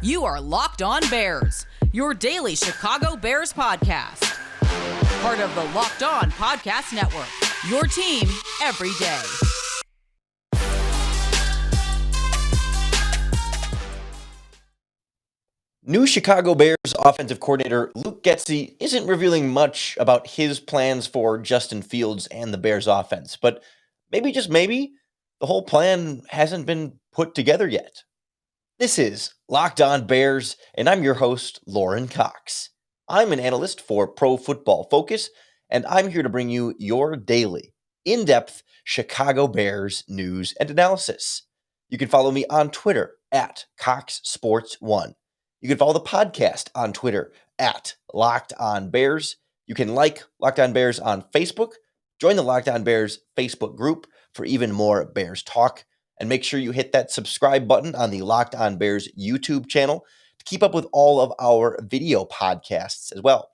You are Locked On Bears, your daily Chicago Bears podcast. Part of the Locked On Podcast Network, your team every day. New Chicago Bears offensive coordinator Luke Getsy isn't revealing much about his plans for Justin Fields and the Bears offense, but maybe, just maybe, the whole plan hasn't been put together yet. This is Locked On Bears, and I'm your host, Lauren Cox. I'm an analyst for Pro Football Focus, and I'm here to bring you your daily, in-depth Chicago Bears news and analysis. You can follow me on Twitter at CoxSports1. You can follow the podcast on Twitter at Locked On Bears. You can like Locked On Bears on Facebook. Join the Locked On Bears Facebook group for even more Bears talk. And make sure you hit that subscribe button on the Locked On Bears YouTube channel to keep up with all of our video podcasts as well.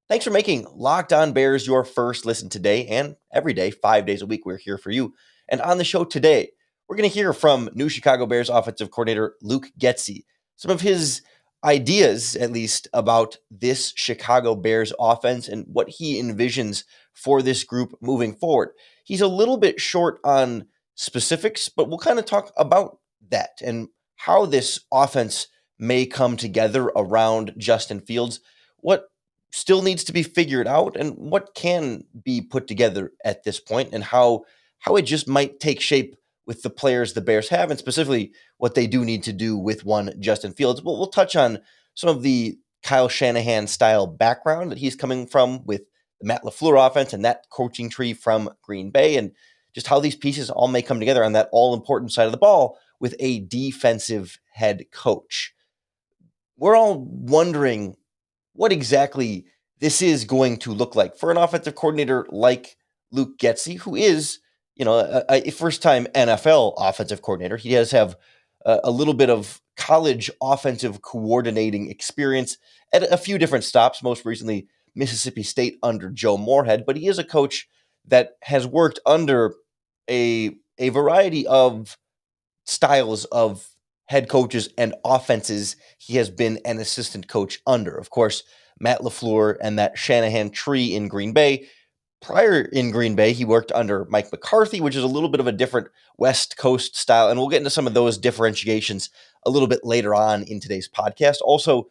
Thanks for making Locked On Bears your first listen today and every day, 5 days a week. We're here for you. And on the show today, we're going to hear from new Chicago Bears offensive coordinator Luke Getsy. Some of his ideas, at least, about this Chicago Bears offense and what he envisions for this group moving forward. He's a little bit short on specifics, but we'll kind of talk about that and how this offense may come together around Justin Fields, what still needs to be figured out, and what can be put together at this point, and how it just might take shape with the players the Bears have, and specifically what they do need to do with one Justin Fields. We'll touch on some of the Kyle Shanahan style background that he's coming from with the Matt LaFleur offense and that coaching tree from Green Bay, and just how these pieces all may come together on that all-important side of the ball with a defensive head coach. We're all wondering what exactly this is going to look like for an offensive coordinator like Luke Getsy, who is, a first-time NFL offensive coordinator. He does have a little bit of college offensive coordinating experience at a few different stops, most recently Mississippi State under Joe Moorhead, but he is a coach that has worked under a variety of styles of head coaches and offenses he has been an assistant coach under. Of course, Matt LaFleur and that Shanahan tree in Green Bay. Prior in Green Bay, he worked under Mike McCarthy, which is a little bit of a different West Coast style, and we'll get into some of those differentiations a little bit later on in today's podcast. Also,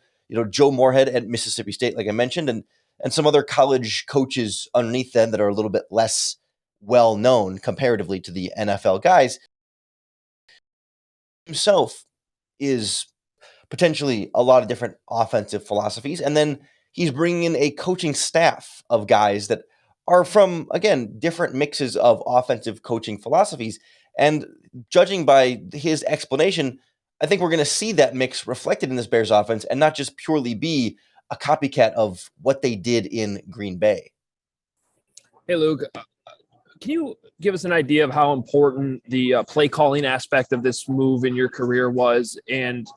Joe Moorhead at Mississippi State, like I mentioned, and some other college coaches underneath them that are a little bit less well-known comparatively to the NFL guys. Himself is potentially a lot of different offensive philosophies, and then he's bringing in a coaching staff of guys that are from, again, different mixes of offensive coaching philosophies. And judging by his explanation, I think we're going to see that mix reflected in this Bears offense and not just purely be a copycat of what they did in Green Bay. Hey, Luke, can you give us an idea of how important the play calling aspect of this move in your career was? And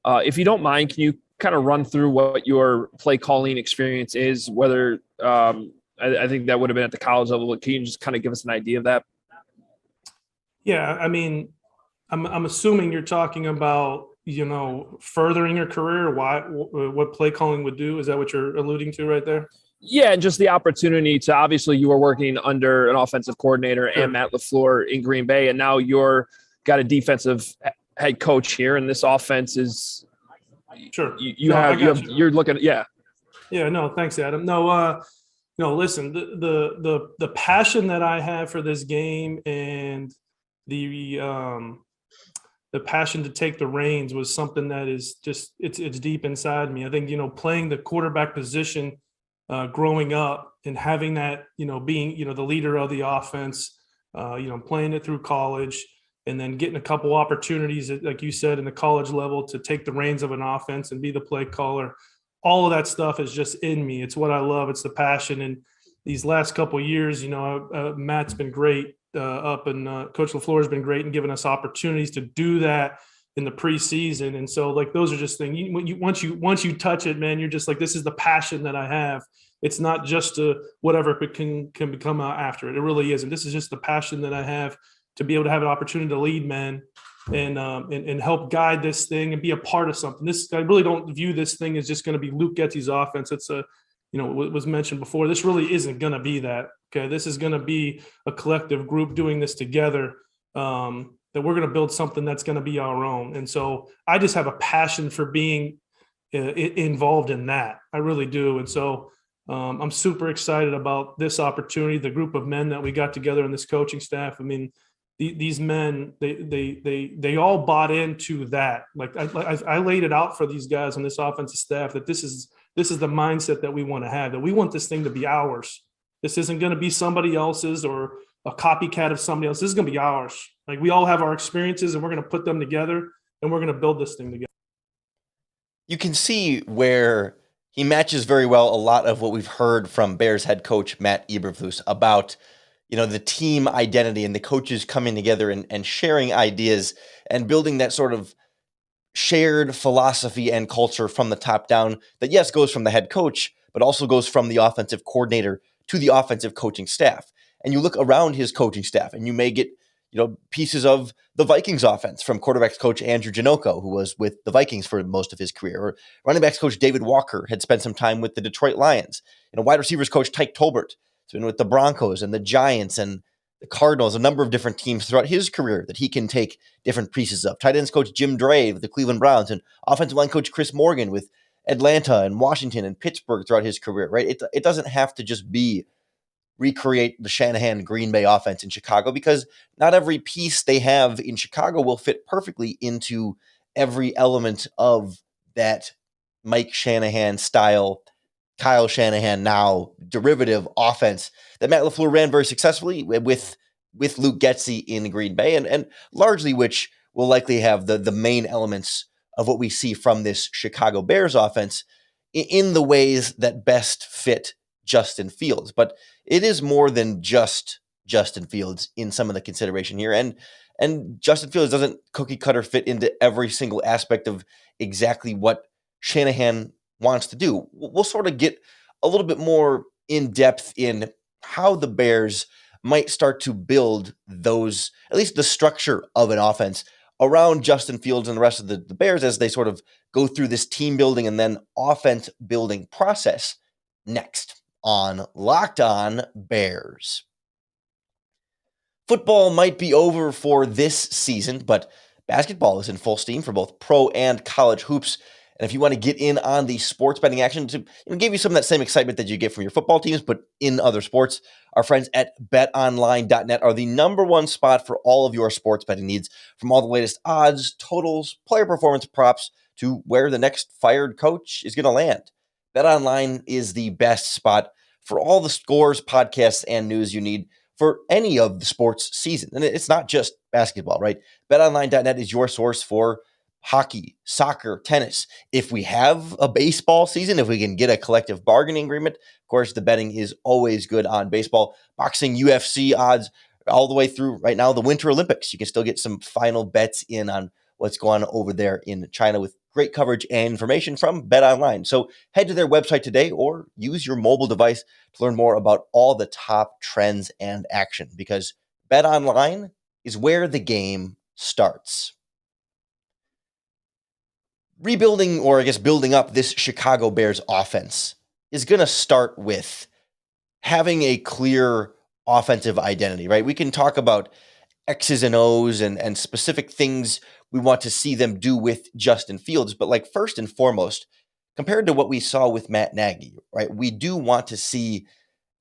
if you don't mind, can you kind of run through what your play calling experience is, whether I think that would have been at the college level. Can you just kind of give us an idea of that? Yeah, I mean, I'm assuming you're talking about, furthering your career, what play calling would do. Is that what you're alluding to right there? Yeah, and just the opportunity to, obviously you were working under an offensive coordinator and Matt LaFleur in Green Bay, and now you're got a defensive head coach here, and this offense is sure. You're looking at, yeah. Yeah, no, thanks, Adam. No, listen, the passion that I have for this game and the passion to take the reins was something that is just it's deep inside me. I think playing the quarterback position growing up and having that being the leader of the offense, playing it through college and then getting a couple opportunities, like you said, in the college level to take the reins of an offense and be the play caller. All of that stuff is just in me. It's what I love. It's the passion. And these last couple of years, Matt's been great Coach LaFleur has been great in giving us opportunities to do that in the preseason. And so those are just things once you touch it, man, you're just like, this is the passion that I have. It's not just whatever it can become after it. It really isn't. This is just the passion that I have to be able to have an opportunity to lead men and help guide this thing and be a part of something. I really don't view this thing as just going to be Luke Getsy's offense. It's what was mentioned before. This really isn't going to be that. Okay, this is going to be a collective group doing this together. That we're going to build something that's going to be our own. And so I just have a passion for being involved in that. I really do. And so I'm super excited about this opportunity, the group of men that we got together in this coaching staff. I mean, these men, they all bought into that. Like I laid it out for these guys on this offensive staff that this is the mindset that we want to have, that we want this thing to be ours. This isn't going to be somebody else's or a copycat of somebody else. This is going to be ours. Like, we all have our experiences and we're going to put them together and we're going to build this thing together. You can see where he matches very well a lot of what we've heard from Bears head coach Matt Eberflus about, the team identity and the coaches coming together and sharing ideas and building that sort of shared philosophy and culture from the top down that, yes, goes from the head coach, but also goes from the offensive coordinator to the offensive coaching staff. And you look around his coaching staff and you may get, pieces of the Vikings offense from quarterbacks coach Andrew Janocko, who was with the Vikings for most of his career, or running backs coach David Walker had spent some time with the Detroit Lions. Wide receivers coach Tyke Tolbert has been with the Broncos and the Giants and the Cardinals, a number of different teams throughout his career that he can take different pieces of. Tight ends coach Jim Dray with the Cleveland Browns, and offensive line coach Chris Morgan with Atlanta and Washington and Pittsburgh throughout his career, right? It doesn't have to just be recreate the Shanahan Green Bay offense in Chicago, because not every piece they have in Chicago will fit perfectly into every element of that Mike Shanahan style, Kyle Shanahan now derivative offense that Matt LaFleur ran very successfully with Luke Getsy in Green Bay, and largely which will likely have the main elements of what we see from this Chicago Bears offense in the ways that best fit Justin Fields. But it is more than just Justin Fields in some of the consideration here. And Justin Fields doesn't cookie cutter fit into every single aspect of exactly what Shanahan wants to do. We'll sort of get a little bit more in depth in how the Bears might start to build those, at least the structure of an offense around Justin Fields and the rest of the Bears as they sort of go through this team building and then offense building process next on Locked On Bears. Football might be over for this season, but basketball is in full steam for both pro and college hoops. And if you want to get in on the sports betting action to give you some of that same excitement that you get from your football teams, but in other sports, our friends at betonline.net are the number one spot for all of your sports betting needs, from all the latest odds, totals, player performance props, to where the next fired coach is going to land. BetOnline is the best spot for all the scores, podcasts, and news you need for any of the sports season. And it's not just basketball, right? BetOnline.net is your source for hockey, soccer, tennis. If we have a baseball season, if we can get a collective bargaining agreement, of course, the betting is always good on baseball, boxing, UFC odds, all the way through right now the Winter Olympics. You can still get some final bets in on what's going on over there in China with great coverage and information from BetOnline. So head to their website today or use your mobile device to learn more about all the top trends and action, because BetOnline is where the game starts. Rebuilding, or I guess building up this Chicago Bears offense is going to start with having a clear offensive identity, right? We can talk about X's and O's and specific things we want to see them do with Justin Fields. But like, first and foremost, compared to what we saw with Matt Nagy, right? We do want to see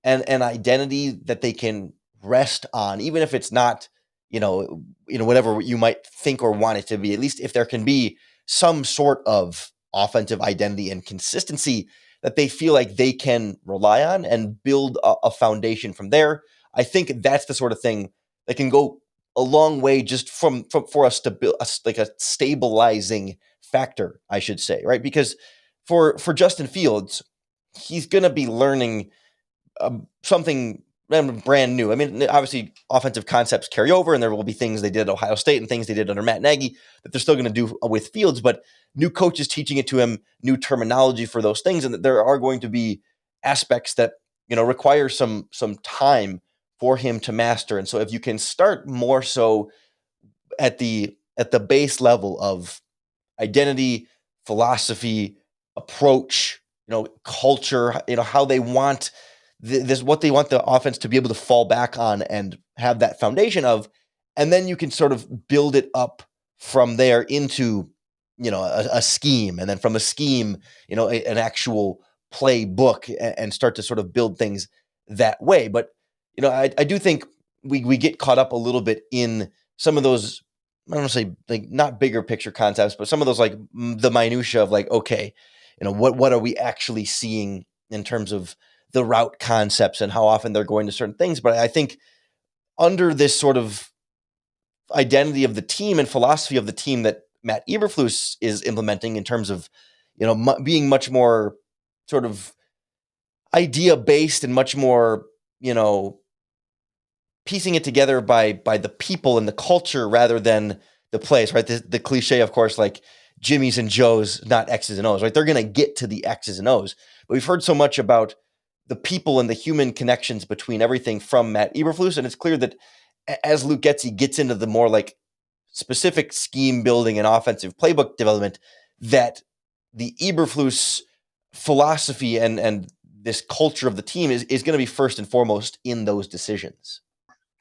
an identity that they can rest on, even if it's not, whatever you might think or want it to be. At least if there can be some sort of offensive identity and consistency that they feel like they can rely on and build a foundation from there. I think that's the sort of thing that can go a long way just for us to build like a stabilizing factor, I should say, right? Because for Justin Fields, he's going to be learning something brand new. I mean, obviously, offensive concepts carry over, and there will be things they did at Ohio State and things they did under Matt Nagy that they're still going to do with Fields, but new coaches teaching it to him, new terminology for those things, and that there are going to be aspects that require some time for him to master. And so if you can start more so at the at the base level of identity, philosophy, approach, culture, how they want what they want the offense to be able to fall back on and have that foundation of, and then you can sort of build it up from there into, a scheme, and then from a scheme, an actual playbook, and start to sort of build things that way. But, I do think we get caught up a little bit in some of those, I don't want to say like not bigger picture concepts, but some of those like the minutia of like, okay, what are we actually seeing in terms of the route concepts and how often they're going to certain things. But I think under this sort of identity of the team and philosophy of the team that Matt Eberflus is implementing in terms of, being much more sort of idea based and much more, piecing it together by the people and the culture rather than the place, right? The cliche, of course, like Jimmy's and Joe's, not X's and O's, right? They're going to get to the X's and O's. But we've heard so much about the people and the human connections between everything from Matt Eberflus. And it's clear that as Luke Getsy gets into the more like specific scheme building and offensive playbook development, that the Eberflus philosophy and this culture of the team is going to be first and foremost in those decisions.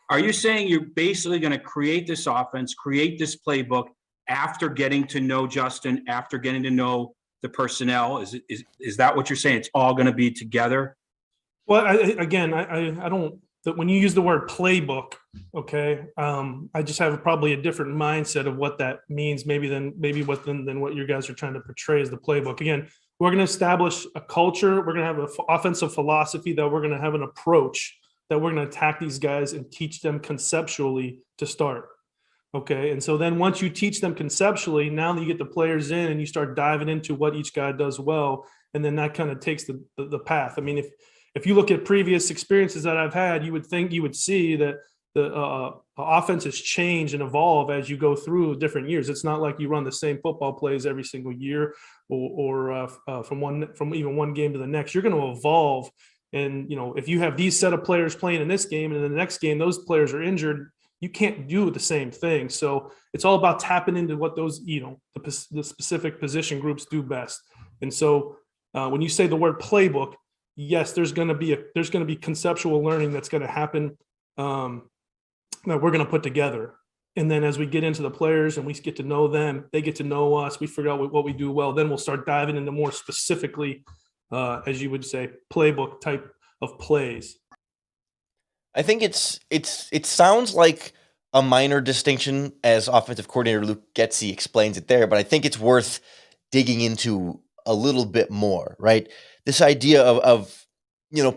Are you saying you're basically going to create this offense, create this playbook after getting to know Justin, after getting to know the personnel? Is that what you're saying? It's all going to be together? Well, I don't. When you use the word playbook, okay, I just have probably a different mindset of what that means, than what you guys are trying to portray as the playbook. Again, we're going to establish a culture. We're going to have an offensive philosophy, that we're going to have an approach that we're going to attack these guys and teach them conceptually to start. Okay. And so then once you teach them conceptually, now you get the players in and you start diving into what each guy does well. And then that kind of takes the path. I mean, if you look at previous experiences that I've had, you would see that the offense has changed and evolve as you go through different years. It's not like you run the same football plays every single year or from even one game to the next. You're going to evolve. And, if you have these set of players playing in this game and in the next game, those players are injured, you can't do the same thing. So it's all about tapping into what those, the specific position groups do best. And so when you say the word playbook, yes, there's going to be conceptual learning that's going to happen that we're going to put together. And then as we get into the players and we get to know them, they get to know us, we figure out what we do well, then we'll start diving into more specifically, as you would say, playbook type of plays. I think it sounds like a minor distinction as offensive coordinator Luke Getsy explains it there, but I think it's worth digging into a little bit more, right? This idea of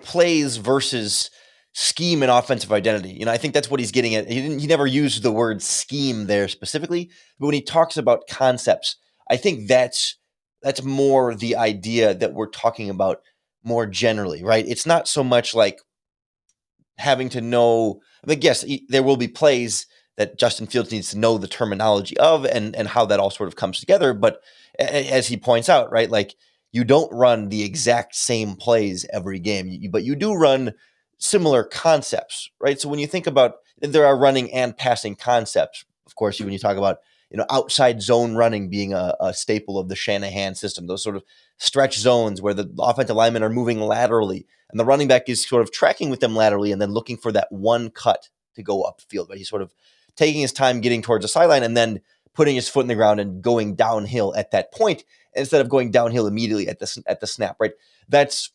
plays versus scheme and offensive identity. I think that's what he's getting at. He never used the word scheme there specifically, but when he talks about concepts, I think that's more the idea that we're talking about more generally, right? It's not so much like having to know, yes, there will be plays that Justin Fields needs to know the terminology of and how that all sort of comes together. But as he points out, right, like you don't run the exact same plays every game, but you do run similar concepts, right? So when you think about, there are running and passing concepts, of course, when you talk about, outside zone running being a staple of the Shanahan system, those sort of stretch zones where the offensive linemen are moving laterally and the running back is sort of tracking with them laterally and then looking for that one cut to go upfield. But he's sort of taking his time getting towards the sideline and then putting his foot in the ground and going downhill at that point instead of going downhill immediately at the snap, right? That's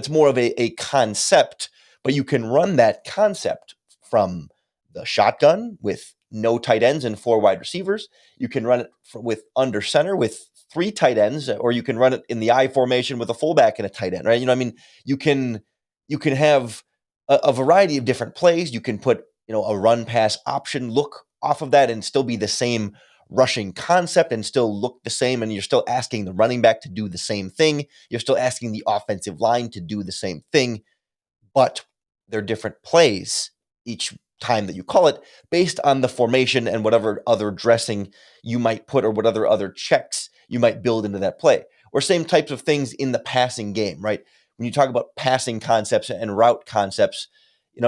more of a concept, but you can run that concept from the shotgun with no tight ends and 4 wide receivers. You can run it with under center with 3 tight ends, or you can run it in the I formation with a fullback and a tight end, right? You can have a variety of different plays. You can put, a run pass option look off of that and still be the same rushing concept and still look the same. And you're still asking the running back to do the same thing. You're still asking the offensive line to do the same thing, but they're different plays each time that you call it based on the formation and whatever other dressing you might put or whatever other checks you might build into that play. Or same types of things in the passing game, right? When you talk about passing concepts and route concepts,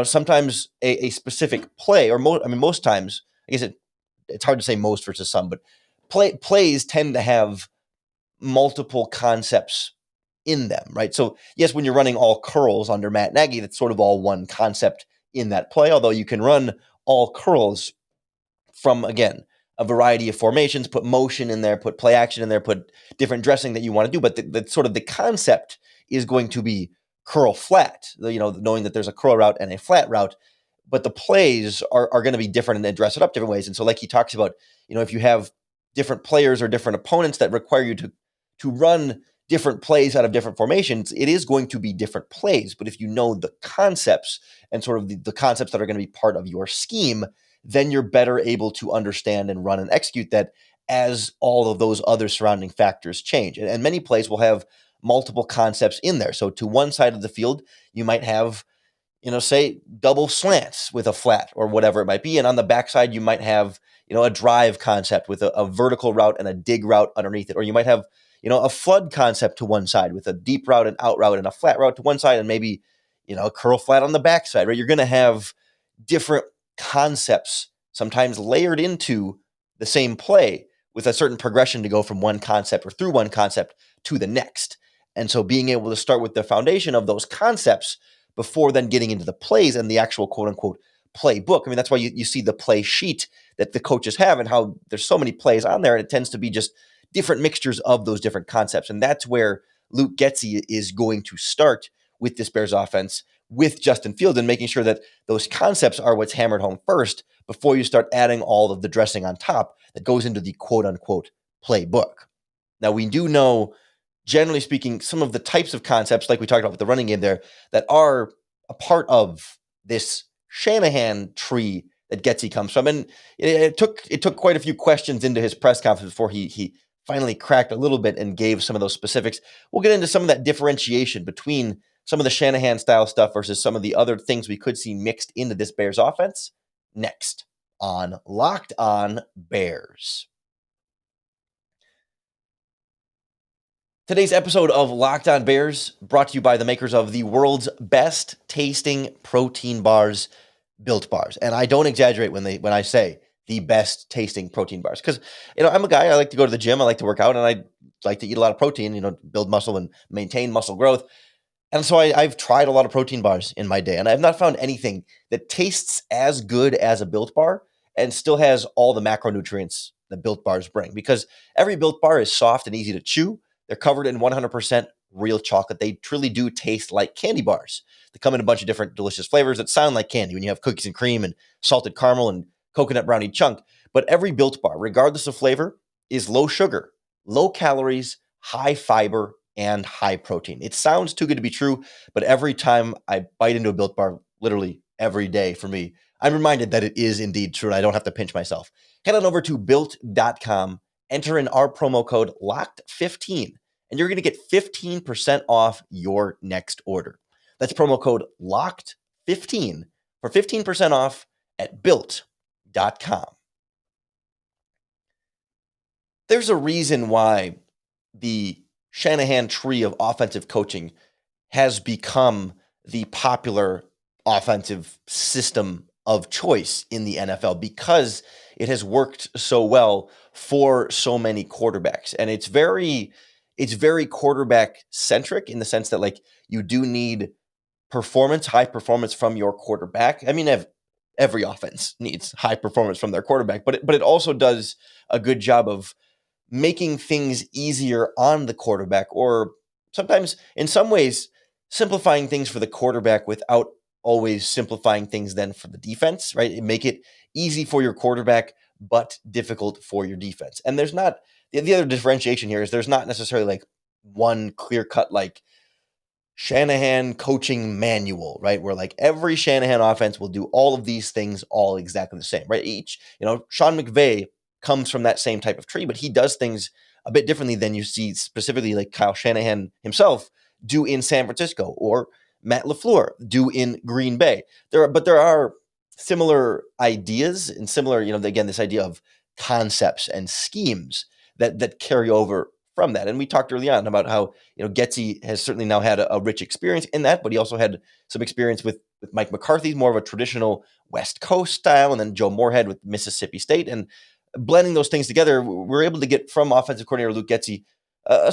sometimes a specific play or most times, I guess it's hard to say most versus some, but plays tend to have multiple concepts in them, right? So yes, when you're running all curls under Matt Nagy, that's sort of all one concept in that play, although you can run all curls from, again, a variety of formations, put motion in there, put play action in there, put different dressing that you want to do. But the sort of the concept is going to be curl flat, knowing that there's a curl route and a flat route. But the plays are going to be different and they dress it up different ways. And so like he talks about, if you have different players or different opponents that require you to run different plays out of different formations, it is going to be different plays. But if you know the concepts and sort of the concepts that are going to be part of your scheme, then you're better able to understand and run and execute that as all of those other surrounding factors change. And many plays will have multiple concepts in there. So to one side of the field, you might have, say double slants with a flat or whatever it might be. And on the backside, you might have, a drive concept with a vertical route and a dig route underneath it. Or you might have, a flood concept to one side with a deep route and out route and a flat route to one side and maybe, a curl flat on the backside, right? You're going to have different concepts sometimes layered into the same play with a certain progression to go from one concept or through one concept to the next. And so being able to start with the foundation of those concepts before then getting into the plays and the actual quote unquote playbook. I mean, that's why you see the play sheet that the coaches have and how there's so many plays on there, and it tends to be just different mixtures of those different concepts. And that's where Luke Getsy is going to start with this Bears offense with Justin Fields and making sure that those concepts are what's hammered home first before you start adding all of the dressing on top that goes into the quote unquote playbook. Now, we do know, generally speaking, some of the types of concepts, like we talked about with the running game there, that are a part of this Shanahan tree that Getsy comes from. And it took quite a few questions into his press conference before he finally cracked a little bit and gave some of those specifics. We'll get into some of that differentiation between some of the Shanahan style stuff versus some of the other things we could see mixed into this Bears offense next on Locked On Bears. Today's episode of Locked On Bears brought to you by the makers of the world's best tasting protein bars, Built Bars. And I don't exaggerate when I say the best tasting protein bars, because I'm a guy, I like to go to the gym, I like to work out, and I like to eat a lot of protein, build muscle and maintain muscle growth. And so I've tried a lot of protein bars in my day, and I've not found anything that tastes as good as a Built Bar and still has all the macronutrients that Built Bars bring, because every Built Bar is soft and easy to chew. They're covered in 100% real chocolate. They truly do taste like candy bars. They come in a bunch of different delicious flavors that sound like candy when you have cookies and cream and salted caramel and coconut brownie chunk. But every Built Bar, regardless of flavor, is low sugar, low calories, high fiber, and high protein. It sounds too good to be true, but every time I bite into a Built Bar, literally every day for me, I'm reminded that it is indeed true, and I don't have to pinch myself. Head on over to Built.com, enter in our promo code LOCKED15, and you're going to get 15% off your next order. That's promo code LOCKED15 for 15% off at Built.com. There's a reason why the Shanahan tree of offensive coaching has become the popular offensive system of choice in the NFL, because it has worked so well for so many quarterbacks. And it's very quarterback centric in the sense that, like, you do need high performance from your quarterback. I mean, every offense needs high performance from their quarterback, but it also does a good job of making things easier on the quarterback, or sometimes in some ways simplifying things for the quarterback without always simplifying things then for the defense, right? Make it easy for your quarterback, but difficult for your defense. And there's not, the other differentiation here is there's not necessarily like one clear cut, like Shanahan coaching manual, right? Where like every Shanahan offense will do all of these things all exactly the same, right? Each, Sean McVay comes from that same type of tree, but he does things a bit differently than you see specifically like Kyle Shanahan himself do in San Francisco, or Matt LaFleur do in Green Bay. There are similar ideas and similar, again, this idea of concepts and schemes that carry over from that. And we talked early on about how, Getsy has certainly now had a rich experience in that, but he also had some experience with Mike McCarthy's more of a traditional West Coast style, and then Joe Moorhead with Mississippi State. And blending those things together, we're able to get from offensive coordinator Luke Getsy a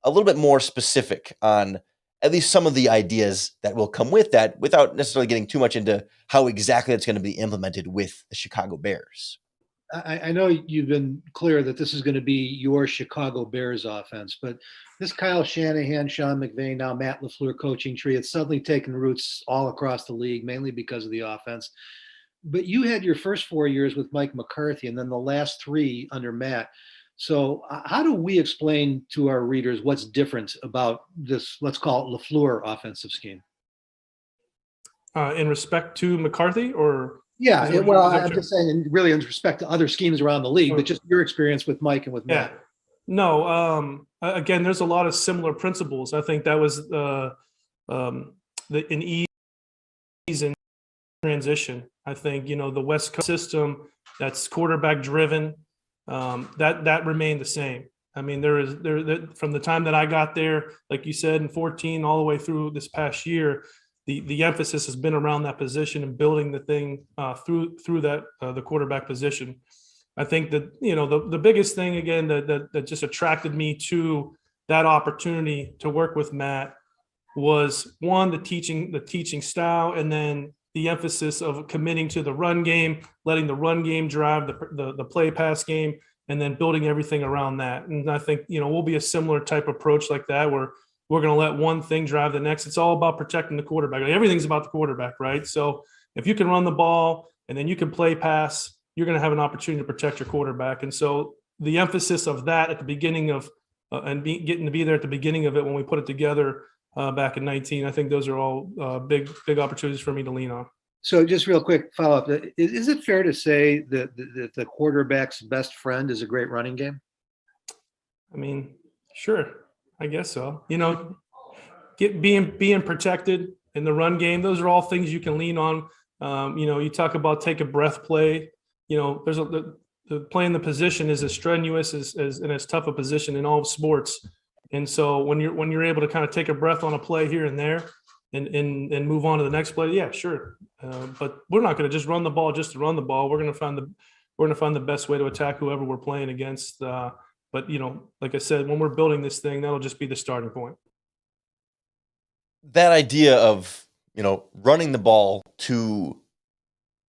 little bit more specific on at least some of the ideas that will come with that, without necessarily getting too much into how exactly it's going to be implemented with the Chicago Bears. I know you've been clear that this is going to be your Chicago Bears offense, but this Kyle Shanahan, Sean McVay, now Matt LaFleur coaching tree, it's suddenly taken roots all across the league, mainly because of the offense. But you had your first 4 years with Mike McCarthy and then the last 3 under Matt. So how do we explain to our readers what's different about this, let's call it LaFleur offensive scheme? In respect to McCarthy, or? Yeah, well, I'm just saying, really, in respect to other schemes around the league, but just your experience with Mike and with Matt. Yeah. No, again, there's a lot of similar principles. I think that was an ease in transition. I think, the West Coast system that's quarterback driven, that remained the same. I mean, from the time that I got there, like you said, in 2014 all the way through this past year, the emphasis has been around that position and building the thing through that the quarterback position. I think that the biggest thing again that just attracted me to that opportunity to work with Matt was, one, the teaching style, and then the emphasis of committing to the run game, letting the run game drive the play pass game, and then building everything around that. And I think we'll be a similar type approach like that, where we're going to let one thing drive the next. It's all about protecting the quarterback. Everything's about the quarterback, right? So if you can run the ball and then you can play pass, you're going to have an opportunity to protect your quarterback. And so the emphasis of that at the beginning of getting to be there at the beginning of it when we put it together back in 19, I think those are all big opportunities for me to lean on. So just real quick follow-up. Is it fair to say that the quarterback's best friend is a great running game? I mean, sure. I guess so. Being protected in the run game, those are all things you can lean on. You talk about take a breath play. There's playing the position is as strenuous and as tough a position in all sports. And so when you're able to kind of take a breath on a play here and there and move on to the next play, yeah, sure. But we're not going to just run the ball just to run the ball. We're going to find the best way to attack whoever we're playing against. But, like I said, when we're building this thing, that'll just be the starting point. That idea of, running the ball to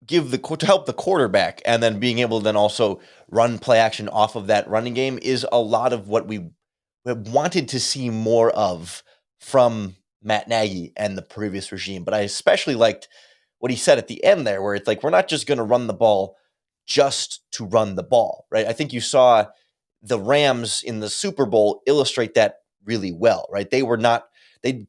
help the quarterback, and then being able to then also run play action off of that running game, is a lot of what we wanted to see more of from Matt Nagy and the previous regime. But I especially liked what he said at the end there, where it's like, we're not just going to run the ball just to run the ball, right? I think you saw the Rams in the Super Bowl illustrate that really well, right? They were not, they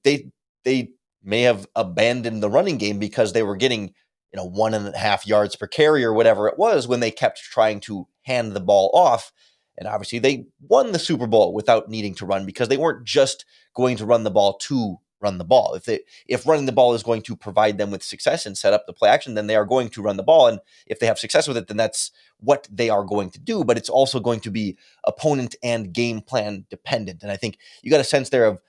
may have abandoned the running game because they were getting, 1.5 yards per carry or whatever it was, when they kept trying to hand the ball off. And obviously they won the Super Bowl without needing to run, because they weren't just going to run the ball to run the ball. If running the ball is going to provide them with success and set up the play action, then they are going to run the ball. And if they have success with it, then that's what they are going to do. But it's also going to be opponent and game plan dependent. And I think you got a sense there of,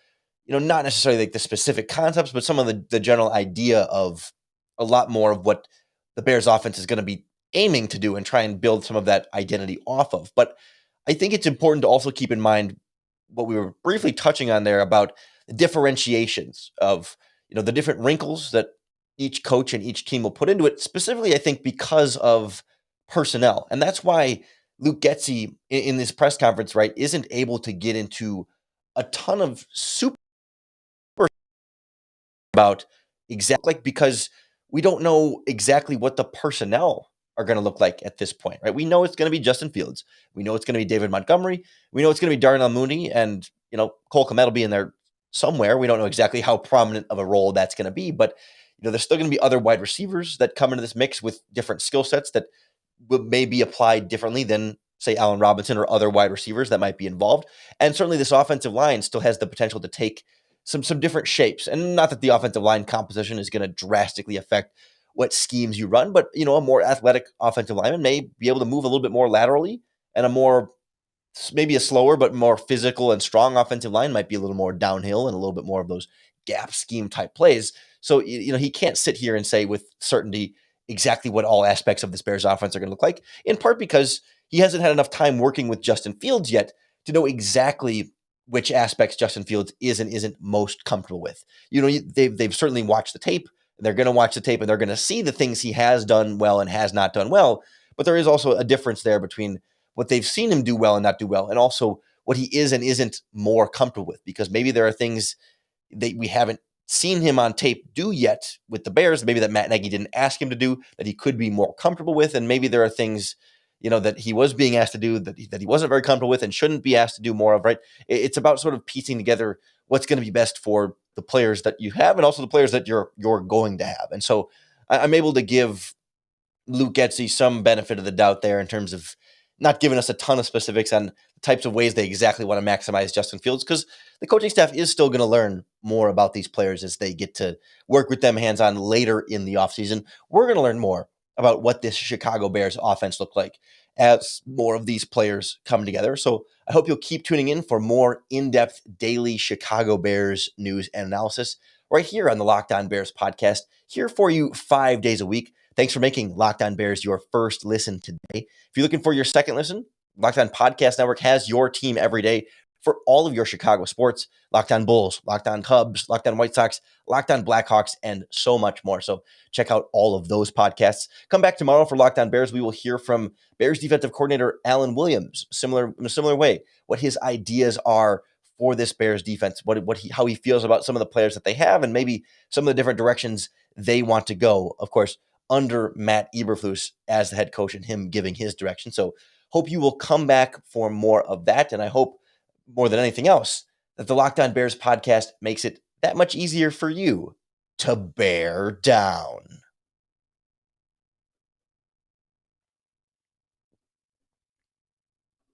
not necessarily like the specific concepts, but some of the general idea of a lot more of what the Bears offense is going to be aiming to do and try and build some of that identity off of. But I think it's important to also keep in mind what we were briefly touching on there about the differentiations of, the different wrinkles that each coach and each team will put into it, specifically, I think, because of personnel. And that's why Luke Getsy in this press conference, right, isn't able to get into a ton of super about exactly, because we don't know exactly what the personnel are going to look like at this point, right? We know it's going to be Justin Fields. We know it's going to be David Montgomery. We know it's going to be Darnell Mooney, and, Cole Kmet will be in there somewhere. We don't know exactly how prominent of a role that's going to be, but, there's still going to be other wide receivers that come into this mix with different skill sets that may be applied differently than, say, Allen Robinson or other wide receivers that might be involved. And certainly this offensive line still has the potential to take some different shapes. And not that the offensive line composition is going to drastically affect what schemes you run, but, a more athletic offensive lineman may be able to move a little bit more laterally, and maybe a slower but more physical and strong offensive line might be a little more downhill and a little bit more of those gap scheme type plays. So, he can't sit here and say with certainty exactly what all aspects of this Bears offense are going to look like, in part because he hasn't had enough time working with Justin Fields yet to know exactly which aspects Justin Fields is and isn't most comfortable with. They've certainly watched the tape. They're going to watch the tape and they're going to see the things he has done well and has not done well. But there is also a difference there between what they've seen him do well and not do well, and also what he is and isn't more comfortable with, because maybe there are things that we haven't seen him on tape do yet with the Bears, maybe that Matt Nagy didn't ask him to do, that he could be more comfortable with. And maybe there are things, that he was being asked to do that he wasn't very comfortable with and shouldn't be asked to do more of, right? It's about sort of piecing together what's going to be best for the players that you have and also the players that you're going to have. And so I'm able to give Luke Getsy some benefit of the doubt there in terms of not giving us a ton of specifics on the types of ways they exactly want to maximize Justin Fields, because the coaching staff is still going to learn more about these players as they get to work with them hands-on later in the offseason. We're going to learn more about what this Chicago Bears offense looked like as more of these players come together. So I hope you'll keep tuning in for more in-depth daily Chicago Bears news and analysis right here on the Locked On Bears podcast, here for you 5 days a week. Thanks for making Locked On Bears your first listen today. If you're looking for your second listen, Locked On Podcast Network has your team every day for all of your Chicago sports. Locked On Bulls, Locked On Cubs, Locked On White Sox, Locked On Blackhawks, and so much more. So check out all of those podcasts. Come back tomorrow for Locked On Bears. We will hear from Bears defensive coordinator Alan Williams, in a similar way, what his ideas are for this Bears defense, how he feels about some of the players that they have, and maybe some of the different directions they want to go. Of course, under Matt Eberflus as the head coach and him giving his direction. So hope you will come back for more of that. And I hope more than anything else that the Locked On Bears podcast makes it that much easier for you to bear down.